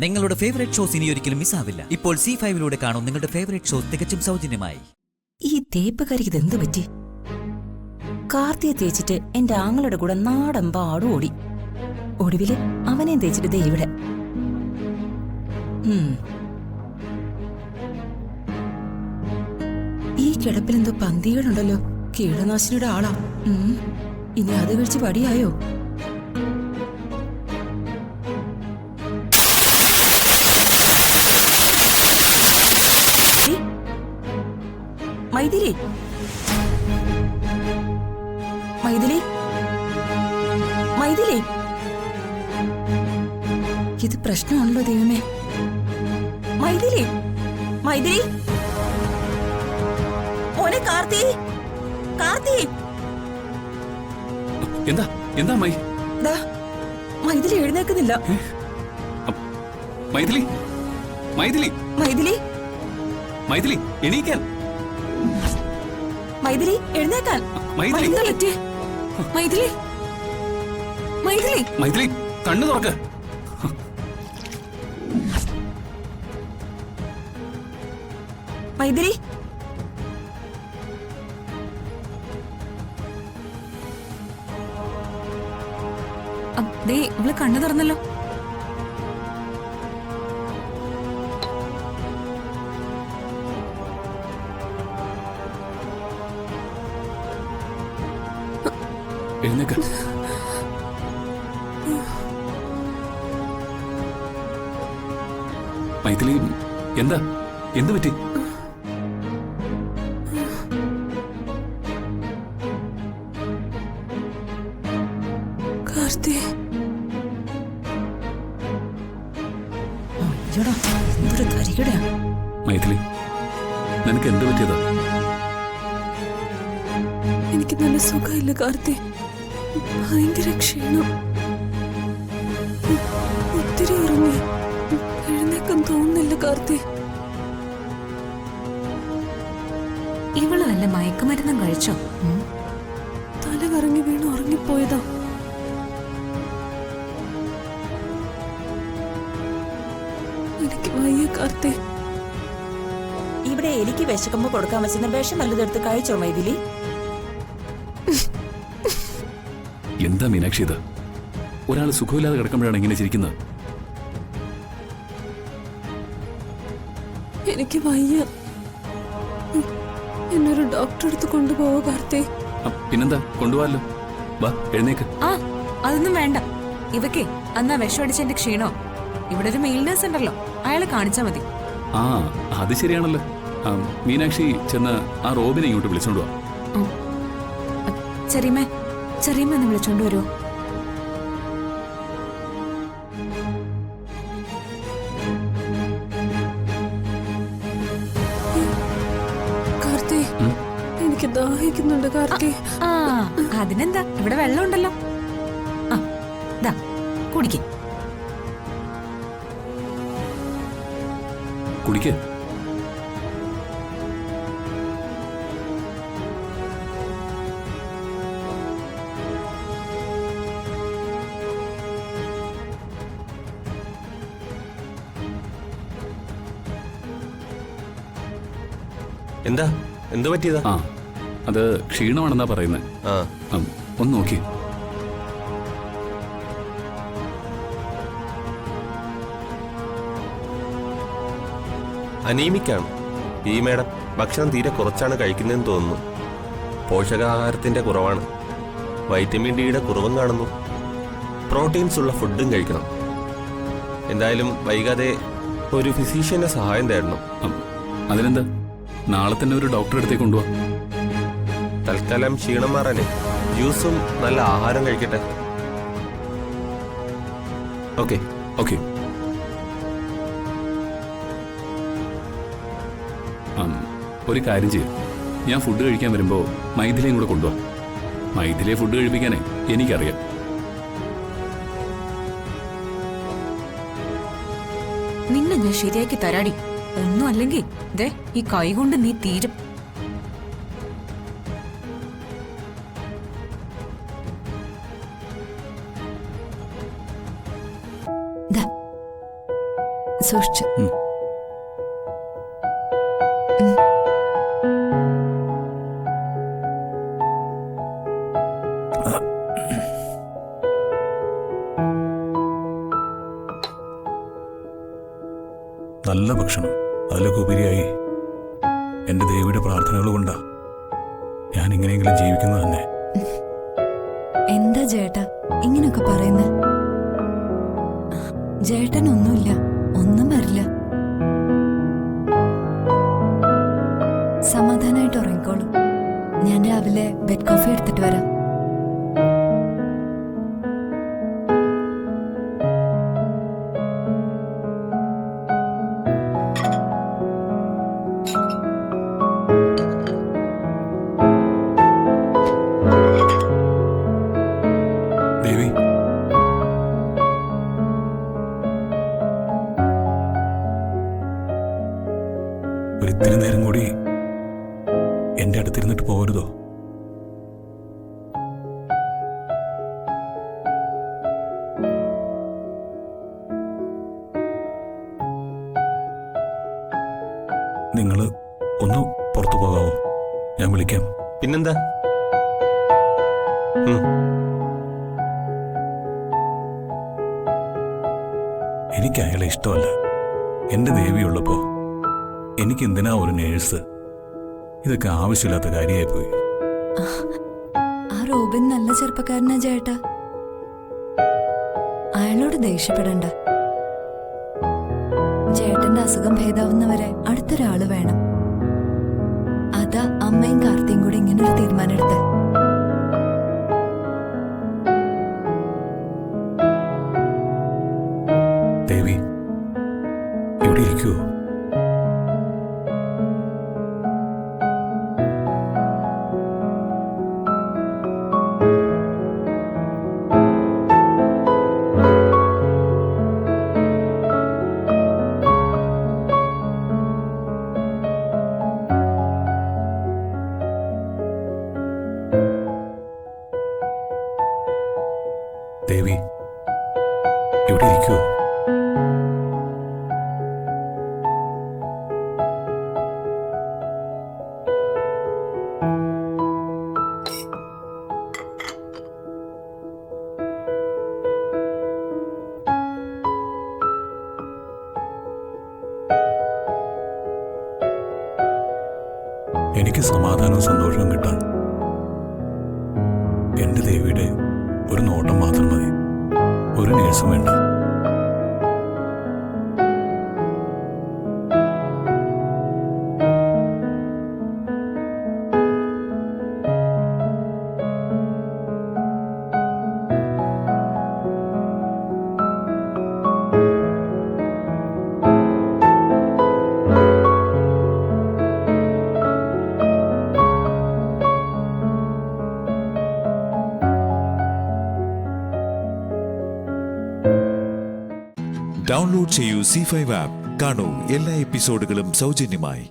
നിങ്ങളുടെ favourite shows ഇനി ഒരിക്കലും മിസ്സാവില്ല. ഇപ്പോൾ C5 കാണും നിങ്ങളുടെ ഫേവറേറ്റ് ഷോസ് തികച്ചും സൗജന്യമായി. ഈ തേപ്പുകാരിക്ക് ഇതെന്ത് പറ്റി? കാർത്തിയെ തേച്ചിട്ട് എന്റെ ആങ്ങളുടെ കൂടെ നാടെമ്പാടും ഓടി. ഒടുവില് അവനെ തേച്ചിട്ട് ദേ ഇവിടെ. ഈ കിടപ്പിലെന്തോ പന്തികളുണ്ടല്ലോ. കീടനാശിനിയുടെ ആളാ. ഇനി അത് കഴിച്ച് പടിയായോ? മൈഥിലി, മൈഥിലി, മൈഥിലി, ഇത് പ്രശ്നമാണല്ലോ ദൈവമേ. മൈഥിലി, മൈഥിലി, മോനെ കാർത്തി, കാർത്തി. എന്താ എന്താ മൈഥിലി എഴുന്നേക്കുന്നില്ല. മൈഥിലി, മൈഥിലി, മൈഥിലി, മൈഥിലി, എണീക്കാൻ. മൈഥിലി, എഴുന്നേക്കാൻ. മൈഥിലി, മൈഥിലി, മൈഥിലി, മൈഥിലി, കണ്ണു തുറക്ക്. മൈഥിലി, ഇവള് കണ്ണു തുറന്നല്ലോ. എഴുന്നേക്ക്. മൈഥിലി, എന്താ എന്ത് പറ്റി? കാർത്തി, മൈഥിലി, നിനക്ക് എന്ത് പറ്റിയതാ? എനിക്ക് നല്ല സുഖമില്ല കാർത്തി. ഭയങ്കര ക്ഷീണം. ഒത്തിരി ഉറങ്ങി. എഴുന്നേക്കാൻ തോന്നുന്നില്ല കാർത്തി. ഇവള് വല്ല മയക്കുമരുന്നും കഴിച്ചോ? തല കറങ്ങി വീണ് ഉറങ്ങിപ്പോയതാ. എനിക്ക് വയ്യ കാർത്തി. ഇവിടെ എനിക്ക് വിശക്കുമ്പോ കൊടുക്കാൻ വെച്ചിരുന്ന വിഷം വല്ലതെടുത്ത് കഴിച്ചോ മൈഥിലി? എന്താ മീനാക്ഷി ഇത്? ഒരാൾ സുഖമില്ലാതെ കിടക്കുമ്പോഴാണ് ഇങ്ങനെ ചിരിക്കുന്നത്. എനിക്ക് വയ്യ. എന്നൊരു ഡോക്ടറെ അടുത്ത് കൊണ്ടുപോവോ കാർത്തി? പിന്നെന്താ, കൊണ്ടുപോവാല്ലോ. വാ, എഴുന്നേക്ക്. അതൊന്നും വേണ്ട. ഇവക്കേ അന്നാ വിഷം അടിച്ചെന്റെ ക്ഷീണോ. ഇവിടെ ഒരു മെയിൽ നേഴ്സ് ഉണ്ടല്ലോ, അയാളെ കാണിച്ചാ മതി. അത് ശരിയാണല്ലോ. മീനാക്ഷി ചെന്ന് ആ റോബിനെ ഇങ്ങോട്ട് വിളിച്ചോണ്ട് വാ. ചെറിയമ്മ, ചെറിയമ്മ എന്ന് വിളിച്ചോണ്ട് വരുമോ? കാർത്തി, എനിക്ക് ദാഹിക്കുന്നുണ്ട് കാർത്തി. അതിനെന്താ, ഇവിടെ വെള്ളം ഉണ്ടല്ലോ. കുടിക്ക്. കുടിക്ക്. എന്താ എന്ത് പറ്റിയതാ? അത് ക്ഷീണമാണെന്നാ പറയുന്നത്. ഒന്ന് നോക്കി. അനീമിക്കാണ് ഈ മേഡം. ഭക്ഷണം തീരെ കുറച്ചാണ് കഴിക്കുന്നതെന്ന് തോന്നുന്നു. പോഷകാഹാരത്തിന്റെ കുറവാണ്. വൈറ്റമിൻ ഡിയുടെ കുറവും കാണുന്നു. പ്രോട്ടീൻസ് ഉള്ള ഫുഡും കഴിക്കണം. എന്തായാലും വൈകാതെ ഒരു ഫിസീഷ്യന്റെ സഹായം തേടണം. അതിനെന്താ, നാളെ തന്നെ ഒരു ഡോക്ടറെ അടുത്തേക്ക് കൊണ്ടുപോവാ. തൽക്കാലം ക്ഷീണം മാറാനേ ജ്യൂസും നല്ല ആഹാരം കഴിക്കട്ടെ. Okay okay. ഒരു കാര്യം ചെയ്യും, ഞാൻ ഫുഡ് കഴിക്കാൻ വരുമ്പോ മൈഥിലിയും കൂടെ കൊണ്ടുപോവാ. മൈഥിലിയെ ഫുഡ് കഴിപ്പിക്കാനേ എനിക്കറിയാം. നിന്നെ ഞാൻ ശരിയാക്കി തരാടി. ഒന്നും അല്ലെങ്കിൽ ഈ കൈ കൊണ്ട് നീ തീരും. സൂക്ഷിച്ചു. നല്ല ഭക്ഷണം, അതിലൊക്കെ ഉപരിയായി എൻ്റെ ദേവിയുടെ പ്രാർത്ഥനകൾ കൊണ്ടാ ഞാൻ ഇങ്ങനെയെങ്കിലും ജീവിക്കുന്നത് തന്നെ. എന്താ ചേട്ടാ ഇങ്ങനൊക്കെ പറയുന്നത്? ചേട്ടനൊന്നുമില്ല, ഒന്നും വരില്ല. സമാധാനായിട്ട് ഉറങ്ങിക്കോളൂ. ഞാൻ രാവിലെ ബെഡ് കോഫി എടുത്തിട്ട് വരാം. ദേവി, ഒരിത്തിരി നേരം കൂടി എൻ്റെ അടുത്തിരുന്നിട്ട് പോരുതോ? നിങ്ങൾ ഒന്ന് പുറത്തു പോകാമോ? ഞാൻ വിളിക്കാം. പിന്നെന്താ? എനിക്ക് അയാളെ ഇഷ്ടമല്ല. എൻ്റെ ദേവിയുള്ളപ്പോ എനിക്ക് എന്തിനാ ഒരു നേഴ്സ്? ഇതൊക്കെ ആവശ്യമില്ലാത്ത കാര്യമായി പോയി. ആ റോബിൻ നല്ല ചെറുപ്പക്കാരനാ ചേട്ടാ. അയാളോട് ദേഷ്യപ്പെടണ്ട. ചേട്ടന്റെ അസുഖം ഭേദാവുന്നവരെ അടുത്തൊരാള് വേണം. അതാ അമ്മയും കാർത്തിയും കൂടി ഇങ്ങനൊരു തീരുമാനം എടുത്തേ. ദേവി, ഇവിടെ ഇരിക്കുവോ? ദേവി, ഇവിടെ ഇരിക്കുവോ? എനിക്ക് സമാധാനവും സന്തോഷവും കിട്ടാൻ എൻ്റെ ദേവിയുടെ ഒരു നോട്ടം മാത്രം മതി. ഒരു നേഴ്സും വേണ്ട. ഡൗൺലോഡ് ചെയ്യൂ C5 ആപ്പ്. കാണൂ എല്ലാ എപ്പിസോഡുകളും സൗജന്യമായി.